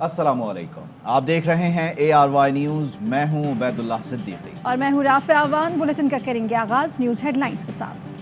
अस्सलामुअलैकुम, आप देख रहे हैं ARY न्यूज़। मैं हूं उबैदुल्लाह सिद्दीकी और मैं हूं राफ़िया अवान। बुलेटिन का करेंगे आगाज न्यूज़ हेडलाइंस के साथ।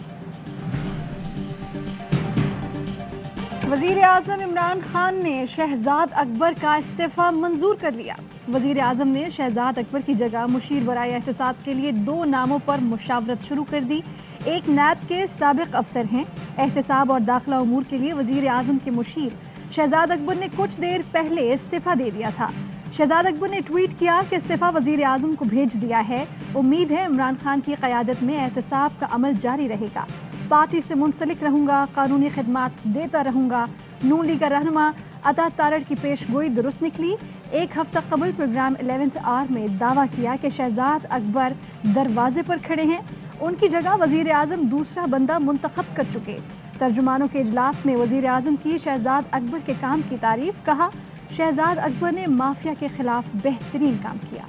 वज़ीर आज़म इमरान खान ने शहजाद अकबर का इस्तीफ़ा मंजूर कर लिया। वज़ीर आज़म ने शहजाद अकबर की जगह मुशीर बराए एहतसाब के लिए 2 नामों पर मुशावरत शुरू कर दी। एक नैब के साबिक़ अफसर हैं। एहतसाब और दाखिला उमूर के लिए वज़ीर आज़म के मुशीर शहजाद अकबर ने कुछ देर पहले इस्तीफ़ा दे दिया था। शहजाद अकबर ने ट्वीट किया कि इस्तीफ़ा वज़ीर आज़म को भेज दिया है। उम्मीद है इमरान खान की क़यादत में एहतसाब का अमल जारी रहेगा। पार्टी से मुंसलिक रहूँगा, कानूनी खिदमात देता रहूँगा। नून लीग का रहनुमा अता तारड़ की पेश गोई दुरुस्त निकली। एक हफ्ता कबल प्रोग्राम 11th आवर में दावा किया कि शहजाद अकबर दरवाजे पर खड़े हैं। उनकी जगह वज़ीर आज़म दूसरा बंदा मुंतखब कर चुके। तर्जुमानों के इजलास में वज़ीर आज़म की शहजाद अकबर के काम की तारीफ। कहा, शहजाद अकबर ने माफिया के खिलाफ बेहतरीन काम किया।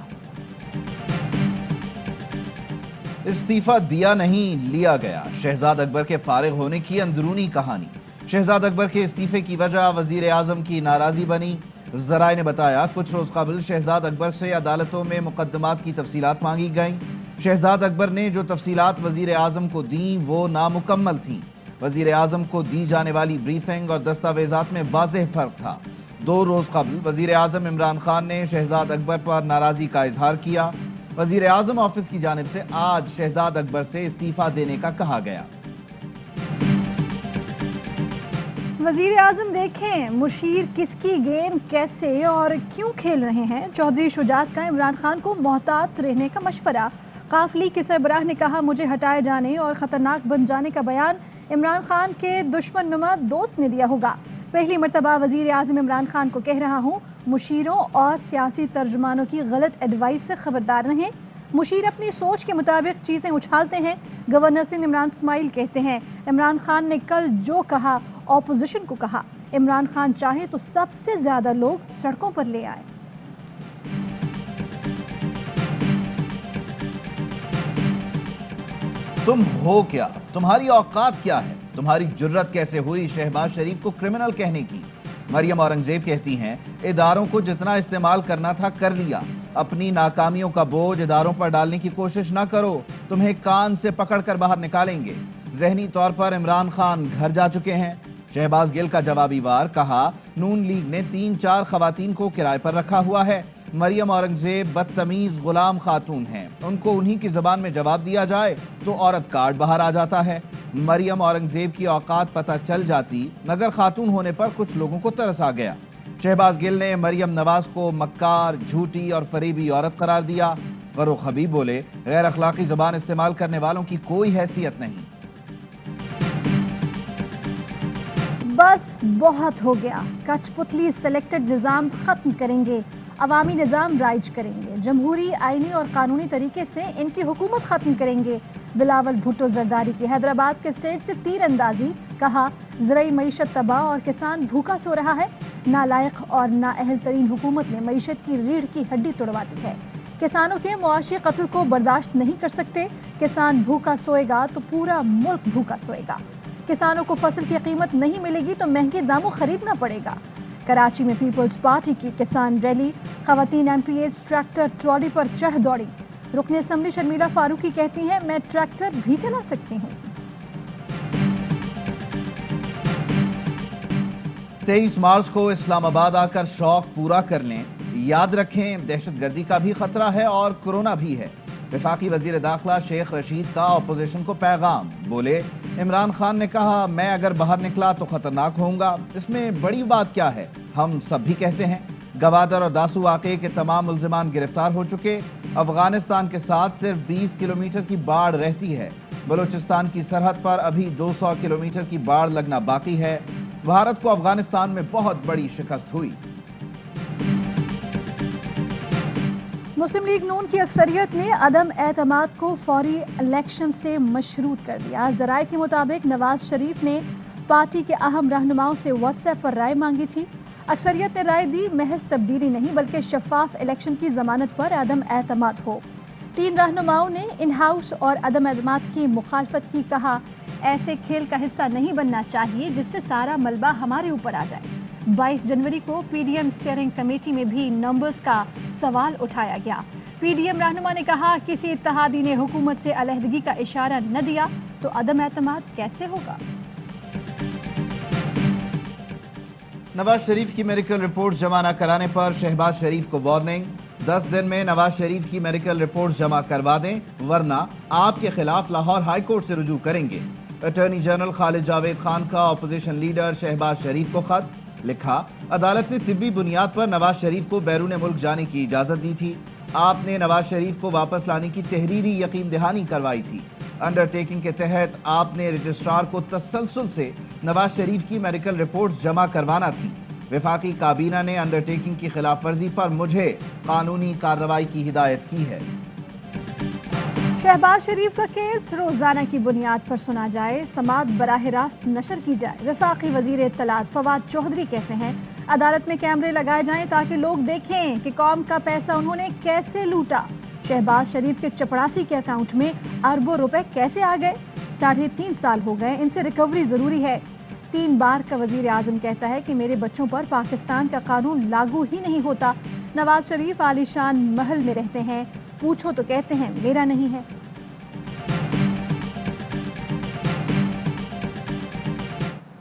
इस्तीफा दिया नहीं, लिया गया। शहजाद अकबर के फारिग होने की अंदरूनी कहानी। शहजाद अकबर के इस्तीफे की वजह वज़ीर आज़म की नाराज़ी बनी। ज़राए ने बताया, कुछ रोज़ कबल शहजाद अकबर से अदालतों में मुकदमात की तफसीलात मांगी गईं। शहजाद अकबर ने जो तफसीलात वज़ीर आज़म को दी वो नामुकम्मल थीं। वज़ीर आज़म को दी जाने वाली ब्रीफिंग और दस्तावेज़ात में वाज़ेह फ़र्क था। 2 रोज़ कबल वज़ीर आज़म इमरान खान ने शहजाद अकबर पर नाराज़ी का इजहार किया। वज़ीर आज़म ऑफिस की जानिब से आज शहजाद अकबर से इस्तीफ़ा देने का कहा गया। वज़ीर आज़म देखें मुशीर किसकी गेम कैसे और क्यों खेल रहे हैं। चौधरी शुजात का इमरान खान को मोहतात रहने का मशवरा। काफली के सरबराह ने कहा, मुझे हटाए जाने और ख़तरनाक बन जाने का बयान इमरान खान के दुश्मन नुमा दोस्त ने दिया होगा। पहली मरतबा वज़ीर आज़म इमरान खान को कह रहा हूँ, मुशीरों और सियासी तर्जुमानों की गलत एडवाइस से ख़बरदार रहें। मुशीर अपनी सोच के मुताबिक चीज़ें उछालते हैं। गवर्नर सिंध इमरान इस्माइल कहते हैं, इमरान खान ने कल जो कहा ऑपोजिशन को कहा। इमरान खान चाहे तो सबसे ज़्यादा लोग सड़कों पर ले आए। तुम हो क्या? तुम्हारी औकात क्या है? तुम्हारी जुर्रत कैसे हुई शहबाज शरीफ को क्रिमिनल कहने की? मरियम औरंगजेब कहती हैं, इदारों को जितना इस्तेमाल करना था कर लिया। अपनी नाकामियों का बोझ इदारों पर डालने की कोशिश ना करो, तुम्हें कान से पकड़ कर बाहर निकालेंगे। जहनी तौर पर इमरान खान घर जा चुके हैं। शहबाज गिल का जवाबी वार। कहा, नून लीग ने 3-4 खवातीन को किराए पर रखा हुआ है। मरियम औरंगजेब बदतमीज गुलाम खातून हैं। उनको उन्हीं की ज़बान में जवाब दिया जाए तो औरत कार्ड बाहर आ जाता है। मरियम औरंगजेब की औकात पता चल जाती, मगर खातून होने पर कुछ लोगों को तरस आ गया। शहबाज गिल ने मरियम नवाज को मक्कार, झूठी और फरेबी औरत करार दिया। फरूख हबीब बोले, गैर अखलाकी ज़बान इस्तेमाल करने वालों की कोई हैसियत नहीं। बस बहुत हो गया। कठपुतली सेलेक्टेड निज़ाम ख़त्म करेंगे, अवामी निज़ाम राइज करेंगे, जमहूरी, आइनी और कानूनी तरीके से इनकी हुकूमत ख़त्म करेंगे। बिलावल भुट्टो जरदारी की हैदराबाद के स्टेट से तीर अंदाजी। कहा, ज़राई मईशत तबाह और किसान भूखा सो रहा है। नालायक और नाअहल तरीन हुकूमत ने मईशत की रीढ़ की हड्डी तोड़वा दी है। किसानों के मुआशी कत्ल को बर्दाश्त नहीं कर सकते। किसान भूखा सोएगा तो पूरा मुल्क भूखा सोएगा। किसानों को फसल की कीमत नहीं मिलेगी तो महंगे दामों खरीदना पड़ेगा। कराची में पीपल्स पार्टी की किसान रैली। खवातीन MPAs ट्रैक्टर ट्रॉली पर चढ़ दौड़ी। रुकन असम्बली शर्मिला फारूकी कहती हैं, मैं ट्रैक्टर भी चला सकती हूँ। 23 मार्च को इस्लामाबाद आकर शौक पूरा कर लें। याद रखें, दहशतगर्दी का भी खतरा है और कोरोना भी है। वफाकी वजीर दाखिला शेख रशीद का अपोजिशन को पैगाम। बोले, इमरान खान ने कहा, मैं अगर बाहर निकला तो खतरनाक होऊंगा। इसमें बड़ी बात क्या है, हम सब भी कहते हैं। गवादर और दासू वाक़े के तमाम मुल्ज़िमान गिरफ्तार हो चुके। अफगानिस्तान के साथ सिर्फ 20 किलोमीटर की बाढ़ रहती है। बलूचिस्तान की सरहद पर अभी 200 किलोमीटर की बाढ़ लगना बाकी है। भारत को अफगानिस्तान में बहुत बड़ी शिकस्त हुई। मुस्लिम लीग नून की अक्सरियत ने अदम एतमाद को फौरी इलेक्शन से मशरूत कर दिया। ज़राए के मुताबिक नवाज शरीफ ने पार्टी के अहम रहनुमाओं से व्हाट्सएप पर राय मांगी थी। अक्सरियत ने राय दी, महज तब्दीली नहीं बल्कि शफाफ इलेक्शन की ज़मानत पर अदम एतमाद हो। 3 रहनुमाओं ने इन हाउस और अदम एतमाद की मुखालफत की। कहा, ऐसे खेल का हिस्सा नहीं बनना चाहिए जिससे सारा मलबा हमारे ऊपर आ जाए। 22 जनवरी को पीडीएम स्टीयरिंग कमेटी में भी नंबर्स का सवाल उठाया गया। पीडीएम रहनुमा ने कहा, किसी इत्तेहादी ने हुकूमत से अलहदगी का इशारा न दिया तो अदम एतमाद कैसे होगा। नवाज शरीफ की मेडिकल रिपोर्ट जमा न कराने पर शहबाज शरीफ को वार्निंग। 10 दिन में नवाज शरीफ की मेडिकल रिपोर्ट जमा करवा दें, वरना आपके खिलाफ लाहौर हाई कोर्ट से रुजू करेंगे। अटॉर्नी जनरल खालिद जावेद खान का अपोजिशन लीडर शहबाज शरीफ को खत लिखा। अदालत ने तिब्बी बुनियाद पर नवाज शरीफ को बैरून मुल्क जाने की इजाजत दी थी। आपने नवाज शरीफ को वापस लाने की तहरीरी यकीन दहानी करवाई थी। अंडरटेकिंग के तहत आपने रजिस्ट्रार को तसलसल से नवाज शरीफ की मेडिकल रिपोर्ट जमा करवाना थी। वफाकी काबीना ने अंडरटेकिंग की खिलाफ वर्जी पर मुझे कानूनी कार्रवाई की हिदायत की है। शहबाज शरीफ का केस रोजाना की बुनियाद पर सुना जाए, समाअत बराह रास्त नशर की जाए। वफाकी वजीर इत्तलात फवाद चौधरी कहते हैं, अदालत में कैमरे लगाए जाएं ताकि लोग देखें कि कौम का पैसा उन्होंने कैसे लूटा। शहबाज शरीफ के चपड़ासी के अकाउंट में अरबों रुपए कैसे आ गए। 3.5 साल हो गए, इनसे रिकवरी जरूरी है। 3 बार का वजीर आजम कहता है कि मेरे बच्चों पर पाकिस्तान का कानून लागू ही नहीं होता। नवाज शरीफ आलीशान महल में रहते हैं, पूछो तो कहते हैं मेरा नहीं है।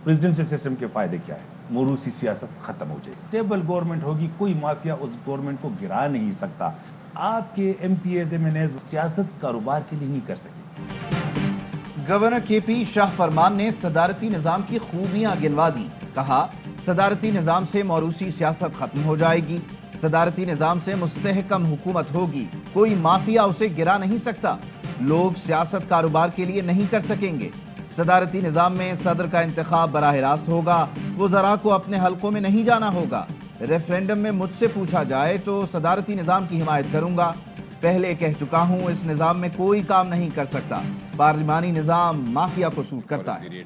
प्रेसिडेंशियल सिस्टम के फायदे क्या है? मोरूसी सियासत खत्म हो जाए, स्टेबल गवर्नमेंट होगी, कोई माफिया उस गवर्नमेंट को गिरा नहीं सकता। आपके एमपीएस एमएनएस सियासत कारोबार के लिए नहीं कर सके। गवर्नर केपी शाह फरमान ने सदारती निजाम की खूबियां गिनवा दी। कहा, सदारती निजाम से मोरूसी सियासत खत्म हो जाएगी, सदारती निजाम से मुस्तहकम हुकूमत होगी, कोई माफिया उसे गिरा नहीं सकता, लोग सियासत कारोबार के लिए नहीं कर सकेंगे। सदारती निजाम में सदर का इंतखाब बराह रास्त होगा, वज़रा को अपने हलकों में नहीं जाना होगा। रेफरेंडम में मुझसे पूछा जाए तो सदारती निजाम की हिमायत करूंगा। पहले कह चुका हूं, इस निजाम में कोई काम नहीं कर सकता। पार्लिमानी निजाम माफिया को सूट करता है।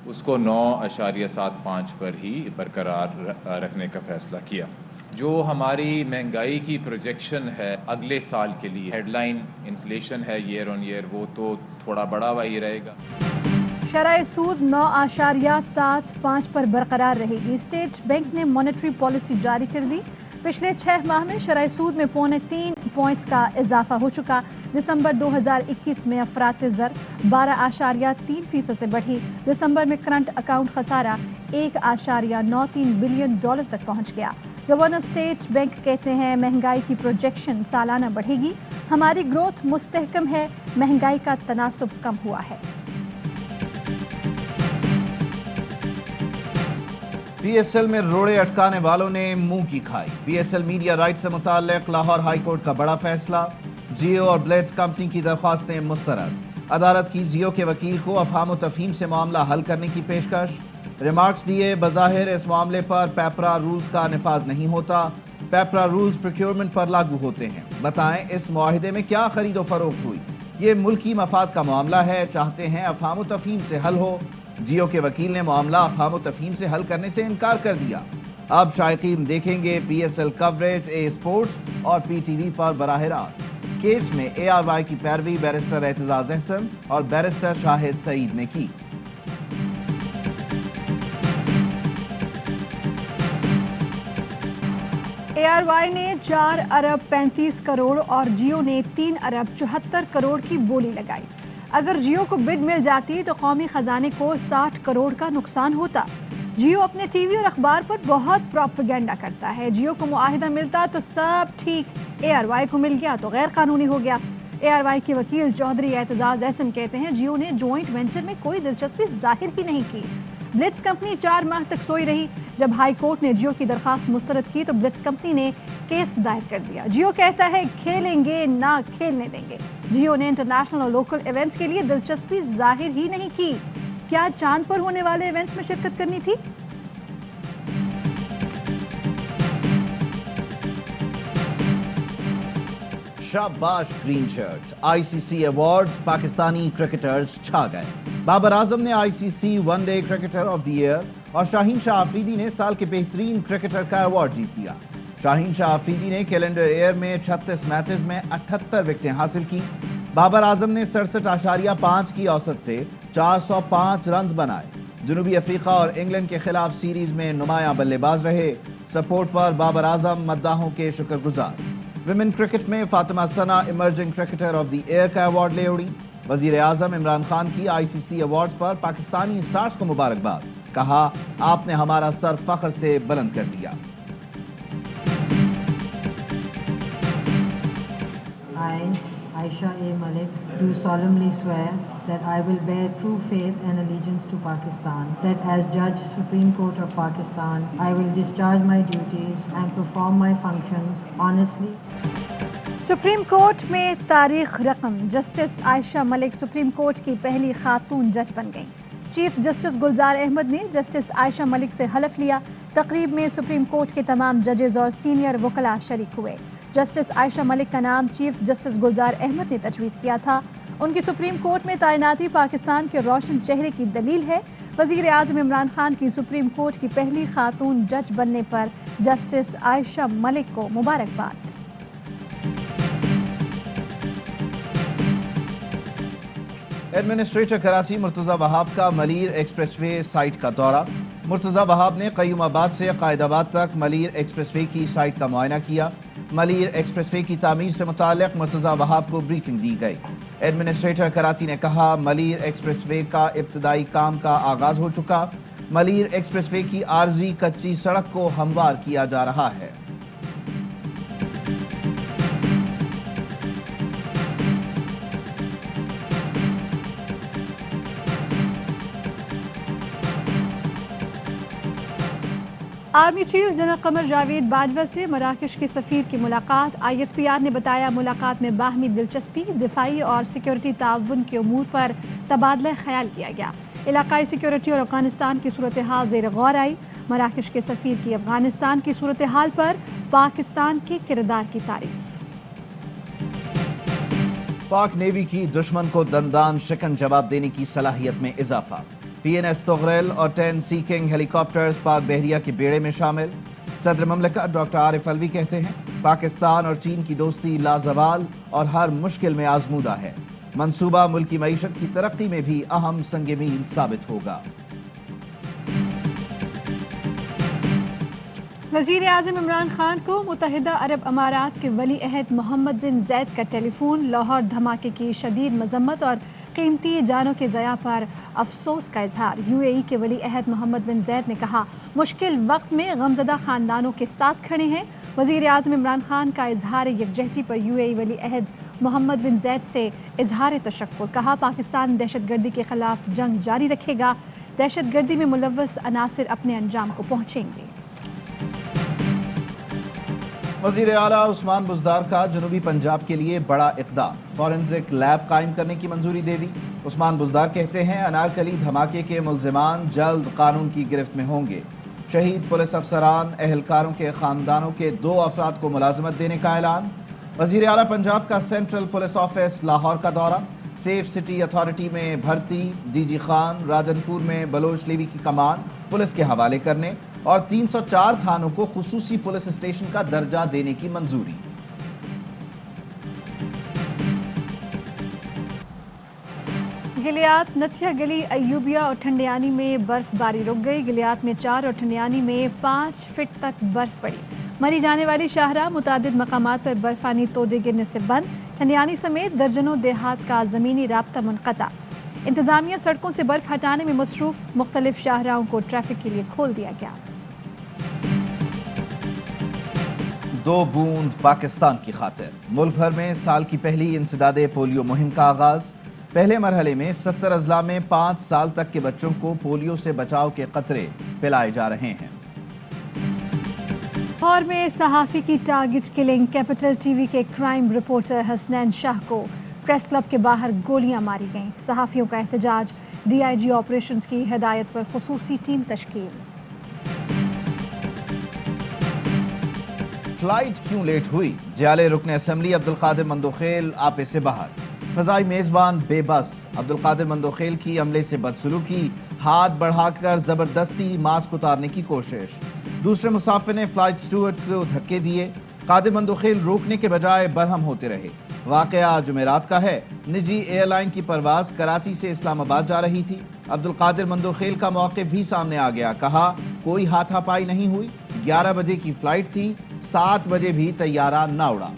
उसको 9.75 पर ही बरकरार रखने का फैसला किया। जो हमारी महंगाई की प्रोजेक्शन है अगले साल के लिए, हेडलाइन इन्फ्लेशन है ईयर ऑन ईयर, वो तो थोड़ा बढ़ा हुआ ही रहेगा। शरह सूद 9.75 पर बरकरार रहेगी। स्टेट बैंक ने मॉनेटरी पॉलिसी जारी कर दी। पिछले 6 माह में शरह सूद में 3.25 पॉइंट्स का इजाफा हो चुका। दिसंबर 2021 में अफरात ज़र 12.3% से बढ़ी। दिसंबर में करंट अकाउंट खसारा $1.93 बिलियन तक पहुंच गया। गवर्नर स्टेट बैंक कहते हैं, महंगाई की प्रोजेक्शन सालाना बढ़ेगी, हमारी ग्रोथ मुस्तहकम है, महंगाई का तनासुब कम हुआ है। पीएसएल में रोड़े अटकाने वालों ने मुंह की खाई। पीएसएल मीडिया राइट से मुताल्लिक लाहौर हाई कोर्ट का बड़ा फैसला। जियो और ब्लेड्स कंपनी की दरख्वास्तें मुस्तरद। अदालत की जियो के वकील को अफहाम तफहीम से मामला हल करने की पेशकश। रिमार्क्स दिए, बज़ाहिर इस मामले पर पेपरा रूल्स का निफाज नहीं होता, पेपरा रूल्स प्रोक्योरमेंट पर लागू होते हैं। बताएं, इस मुआहिदे में क्या खरीदो फरोख्त हुई? ये मुल्की मफाद का मामला है, चाहते हैं अफहाम तफहीम से हल हो। जियो के वकील ने मामला अफहाम तफहीम से हल करने से इनकार कर दिया। अब शायकीन देखेंगे पीएसएल कवरेज ए स्पोर्ट्स और पीटीवी पर बराह रास्त। केस में एआरवाई की पैरवी बैरिस्टर एतजाज अहसन और बैरिस्टर शाहिद सईद ने की। एआरवाई ने 4 अरब 35 करोड़ और जियो ने 3 अरब 74 करोड़ की बोली लगाई। अगर जियो को बिड मिल जाती तो कौमी खजाने को 60 करोड़ का नुकसान होता। जियो अपने टीवी और अखबार पर बहुत प्रोपेगेंडा करता है। जियो को मुआहिदा मिलता तो सब ठीक, एआरवाई को मिल गया तो गैर कानूनी हो गया। एआरवाई के वकील चौधरी एतजाज अहसन कहते हैं, जियो ने जॉइंट वेंचर में कोई दिलचस्पी जाहिर ही नहीं की। ब्लिट्स कंपनी 4 माह तक सोई रही। जब हाई कोर्ट ने जियो की दरखास्त मुस्तरद की तो ब्लिट्स कंपनी ने केस दायर कर दिया। जियो कहता है, खेलेंगे ना खेलने देंगे। जियो ने इंटरनेशनल और लोकल इवेंट्स के लिए दिलचस्पी जाहिर ही नहीं की। क्या चांद पर होने वाले इवेंट्स में शिरकत करनी थी? शाबाश green shirts. ICC awards, Pakistani cricketers छा गए। बाबर आजम ने ICC one day cricketer of the year और शाहीन शाह आफरीदी ने साल के बेहतरीन क्रिकेटर का अवार्ड जीत लिया। शाहीन शाह आफरीदी ने कैलेंडर ईयर में 36 मैचेस में 78 विकेटें हासिल की। बाबर आजम ने 67.5 की औसत से 405 रन बनाए। جنوبی افریقہ اور انگلینڈ کے خلاف سیریز میں نمایاں بلے باز رہے، سپورٹ پر بابر اعظم مداحوں کے شکر گزار۔ ویمن کرکٹ میں Fatima Sana emerging cricketer of the year کا ایوارڈ لے اڑی۔ وزیر اعظم عمران خان کی ICC ایوارڈز پر پاکستانی سٹارز کو مبارکباد، کہا آپ نے ہمارا سر فخر سے بلند کر دیا۔ I, Aisha A. Malik, do solemnly swear that I will bear true faith and allegiance to Pakistan, that as Judge Supreme Court of Pakistan, I will discharge my duties and perform my functions honestly. Supreme court میں تاریخ رقم، justice عائشہ ملک supreme court کی پہلی خاتون جج بن گئیں۔ Chief justice Gulzar Ahmed نے justice عائشہ ملک سے حلف لیا۔ تقریب میں سپریم کورٹ کے تمام ججز اور سینئر وکلاء شریک ہوئے۔ جسٹس عائشہ ملک کا نام چیف جسٹس گلزار احمد نے تجویز کیا تھا۔ ان کی سپریم کورٹ میں تعیناتی پاکستان کے روشن چہرے کی دلیل ہے۔ وزیر اعظم عمران خان کی سپریم کورٹ کی پہلی خاتون جج بننے پر جسٹس عائشہ ملک کو مبارکباد۔ ایڈمنسٹریٹر کراچی مرتضی وہاب کا ملیر ایکسپریس وے سائٹ کا دورہ۔ مرتضی وہاب نے قیوم آباد سے قائد آباد تک ملیر ایکسپریس وے کی سائٹ کا معائنہ کیا۔ ملیر ایکسپریس وے کی تعمیر سے متعلق مرتضی وہاب کو بریفنگ دی گئی۔ ایڈمنسٹریٹر کراچی نے کہا ملیر ایکسپریس وے کا ابتدائی کام کا آغاز ہو چکا۔ ملیر ایکسپریس وے کی عارضی کچی سڑک کو ہموار کیا جا رہا ہے۔ Army chief general Qamar Javed Bajwa سے مراکش کے سفیر کی ملاقات۔ ISPR نے بتایا ملاقات میں باہمی دلچسپی، دفاعی اور سیکیورٹی تعاون کے امور پر تبادلہ خیال کیا گیا۔ علاقائی سیکیورٹی اور افغانستان کی صورتحال زیر غور آئی۔ مراکش کے سفیر کی افغانستان کی صورتحال پر پاکستان کے کردار کی تعریف۔ پاک نیوی کی دشمن کو دندان شکن جواب دینے کی صلاحیت میں اضافہ۔ PNS تغرل اور 10 سی کنگ ہیلی کاپٹرز پاک بحریہ کے بیڑے میں شامل۔ صدر مملکت ڈاکٹر عارف علوی کہتے ہیں پاکستان اور چین کی دوستی لازوال اور ہر مشکل میں آزمودہ ہے۔ منصوبہ ملکی معیشت کی ترقی میں بھی اہم سنگ میل ثابت ہوگا۔ وزیر اعظم عمران خان کو متحدہ عرب امارات کے ولی عہد محمد بن زید کا ٹیلی فون۔ لاہور دھماکے کی شدید مذمت اور قیمتی جانوں کے ضیاع پر افسوس کا اظہار۔ UAE کے ولی عہد محمد بن زید نے کہا مشکل وقت میں غمزدہ خاندانوں کے ساتھ کھڑے ہیں۔ وزیر اعظم عمران خان کا اظہار یکجہتی پر UAE ولی عہد محمد بن زید سے اظہار تشکر۔ کہا پاکستان دہشت گردی کے خلاف جنگ جاری رکھے گا، دہشت گردی میں ملوث عناصر اپنے انجام کو پہنچیں گے۔ وزیر اعلیٰ عثمان بزدار کا جنوبی پنجاب کے لیے بڑا اقدام، فورنزک لیب قائم کرنے کی منظوری دے دی۔ عثمان بزدار کہتے ہیں انارکلی دھماکے کے ملزمان جلد قانون کی گرفت میں ہوں گے۔ شہید پولیس افسران اہلکاروں کے خاندانوں کے 2 افراد کو ملازمت دینے کا اعلان۔ وزیر اعلیٰ پنجاب کا سینٹرل پولیس آفس لاہور کا دورہ۔ سیف سٹی اتھارٹی میں بھرتی، DG خان راجن پور میں بلوچ لیوی کی کمان پولیس کے حوالے کرنے اور 304 تھانوں کو خصوصی پولیس اسٹیشن کا درجہ دینے کی منظوری۔ گلیات نتھیا گلی ایوبیہ اور ٹھنڈیانی میں برف باری رک گئی۔ گلیات میں 4 اور ٹھنڈیانی میں 5 فٹ تک برف پڑی۔ مری جانے والی شاہراہ متعدد مقامات پر برفانی تودے گرنے سے بند۔ ٹھنڈیانی سمیت درجنوں دیہات کا زمینی رابطہ منقطع۔ انتظامیہ سڑکوں سے برف ہٹانے میں مصروف، مختلف شاہراہوں کو ٹریفک کے لیے کھول دیا گیا۔ 2 بوند پاکستان کی خاطر ملک بھر میں سال کی پہلی انسداد پولیو مہم کا آغاز۔ پہلے مرحلے میں 70 اضلاع میں 5 سال تک کے بچوں کو پولیو سے بچاؤ کے قطرے پلائے جا رہے ہیں۔ لاہور میں صحافی کی target killing, capital T V کے کرائم رپورٹر حسنین شاہ کو پریس کلب کے باہر گولیاں ماری گئیں۔ صحافیوں کا احتجاج، DIG آپریشنز کی ہدایت پر خصوصی ٹیم تشکیل۔ فلائٹ کیوں لیٹ ہوئی؟ جیالے رکن اسمبلی عبدالقادر مندوخیل آپے سے باہر۔ فضائی میزبان بے بس، عبدالقادر مندوخیل کی عملے سے بدسلوکی، ہاتھ بڑھا کر زبردستی ماسک اتارنے کی کوشش۔ دوسرے مسافر نے فلائٹ اسٹوارڈ کو دھکے دیے۔ قادر مندوخیل روکنے کے بجائے برہم ہوتے رہے۔ واقعہ جمعرات کا ہے۔ نجی ایئر لائن کی پرواز کراچی سے اسلام آباد جا رہی تھی۔ عبدالقادر مندوخیل کا موقف بھی سامنے آ گیا، کہا کوئی ہاتھا پائی نہیں ہوئی، 11 بجے کی فلائٹ تھی، 7 بجے بھی طیارہ نہ اڑا۔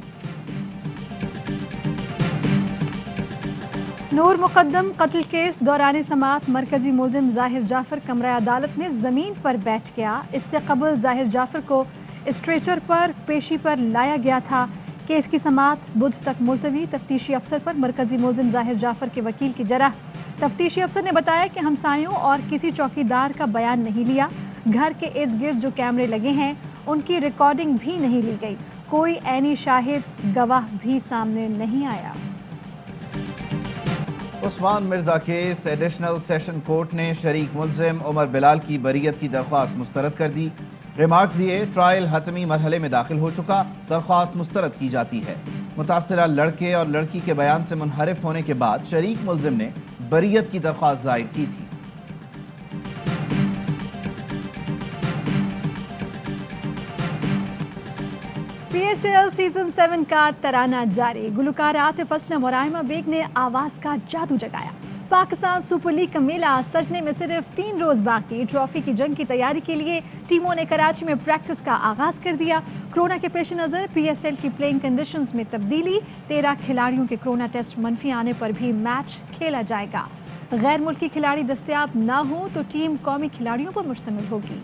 نور مقدم قتل کیس دوران سماعت مرکزی ملزم ظاہر جعفر کمرہ عدالت میں زمین پر بیٹھ گیا۔ اس سے قبل ظاہر جعفر کو اسٹریچر پر پیشی پر لایا گیا تھا۔ کیس کی سماعت بدھ تک ملتوی۔ تفتیشی افسر پر مرکزی ملزم ظاہر جعفر کے وکیل کی جرح۔ تفتیشی افسر نے بتایا کہ ہمسایوں اور کسی چوکیدار کا بیان نہیں لیا۔ گھر کے ارد گرد جو کیمرے لگے ہیں ان کی ریکارڈنگ بھی نہیں لی گئی۔ کوئی عینی شاہد گواہ بھی سامنے نہیں آیا۔ Usman Mirza case additional session court نے شریک ملزم عمر بلال کی بریت کی درخواست مسترد کر دی۔ ریمارکس دیے، ٹرائل حتمی مرحلے میں داخل ہو چکا، درخواست مسترد کی جاتی ہے۔ متاثرہ لڑکے اور لڑکی کے بیان سے منحرف ہونے کے بعد شریک ملزم نے بریت کی درخواست دائر کی تھی۔ پی ایس ایل سیزن 7 کا ترانہ جاری۔ گلوکار عاطف اسلم اور آئمہ بیگ نے آواز کا جادو جگایا۔ پاکستان سپر لیگ کا میلہ سجنے میں صرف 3 روز باقی۔ ٹرافی کی جنگ کی تیاری کے لیے ٹیموں نے کراچی میں پریکٹس کا آغاز کر دیا۔ کرونا کے پیش نظر پی ایس ایل کی پلینگ کنڈیشنز میں تبدیلی۔ 13 کھلاڑیوں کے کرونا ٹیسٹ منفی آنے پر بھی میچ کھیلا جائے گا۔ غیر ملکی کھلاڑی دستیاب نہ ہوں تو ٹیم قومی کھلاڑیوں پر مشتمل ہوگی۔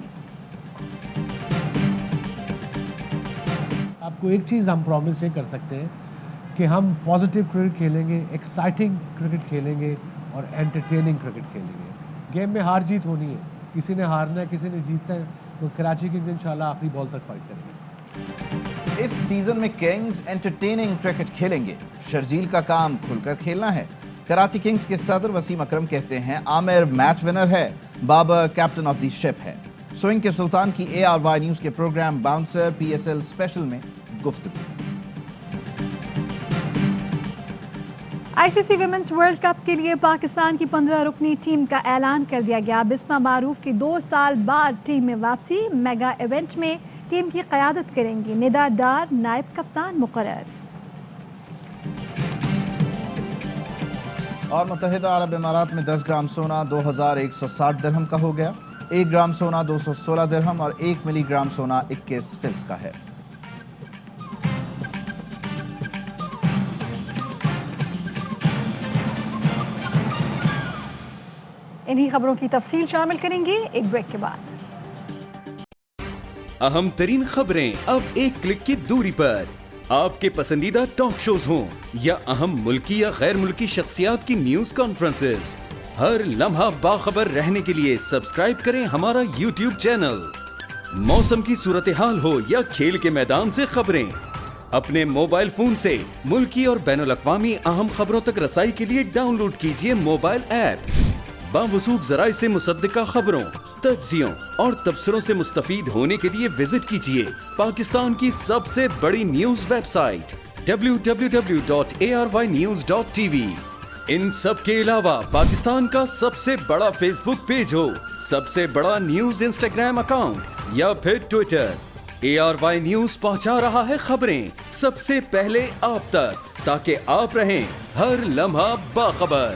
آپ کو ایک چیز ہم پرومس یہ کر سکتے ہیں کہ ہم پازیٹیو کرکٹ کھیلیں گے، ایکسائٹنگ کرکٹ کھیلیں گے اور انٹرٹیننگ کرکٹ کھیلیں گے۔ گیم میں ہار جیت ہونی ہے، کسی نے ہارنا ہے کسی نے جیتنا ہے، تو کراچی کنگز انشاءاللہ آخری بال تک فائٹ کریں گے۔ اس سیزن میں کنگز انٹرٹیننگ کرکٹ کھیلیں گے، شرجیل کا کام کھل کر کھیلنا ہے۔ کراچی کنگز کے صدر وسیم اکرم کہتے ہیں عامر میچ ونر ہے، Babar captain of the ship ہے۔ سوئنگ کے سلطان کی اے آر وائی نیوز کے programme bouncer P S L special میں گفتگو۔ I C C women's world cup کے لیے پاکستان کی 15 رکنی ٹیم کا اعلان کر دیا گیا۔ بسمہ معروف کی 2 سال بعد ٹیم میں واپسی۔ میگا ایونٹ میں ٹیم کی قیادت کریں گی ندا ڈار، نائب کپتان مقرر۔ اور متحدہ عرب امارات میں 10 گرام سونا 2160 درہم کا ہو گیا۔ 1 گرام سونا 216 درہم اور 1 ملی گرام سونا 21 فلس کا ہے۔ انہی خبروں کی تفصیل شامل کریں گے ایک بریک کے بعد۔ اہم ترین خبریں اب ایک کلک کی دوری پر۔ آپ کے پسندیدہ ٹاک شوز ہوں یا اہم ملکی یا غیر ملکی شخصیات کی نیوز کانفرنسز، ہر لمحہ باخبر رہنے کے لیے سبسکرائب کریں ہمارا یوٹیوب چینل۔ موسم کی صورتحال ہو یا کھیل کے میدان سے خبریں، اپنے موبائل فون سے ملکی اور بین الاقوامی اہم خبروں تک رسائی کے لیے ڈاؤن لوڈ کیجیے موبائل ایپ۔ باوثوق ذرائع سے مصدقہ خبروں، تجزیوں اور تبصروں سے مستفید ہونے کے لیے وزٹ کیجیے پاکستان کی سب سے بڑی نیوز ویب سائٹ www.arYnews.tv۔ ان سب کے علاوہ پاکستان کا سب سے بڑا فیس بک پیج ہو، سب سے بڑا نیوز انسٹاگرام اکاؤنٹ یا پھر ٹویٹر، ARY نیوز پہنچا رہا ہے خبریں سب سے پہلے آپ تک، تاکہ آپ رہیں ہر لمحہ باخبر۔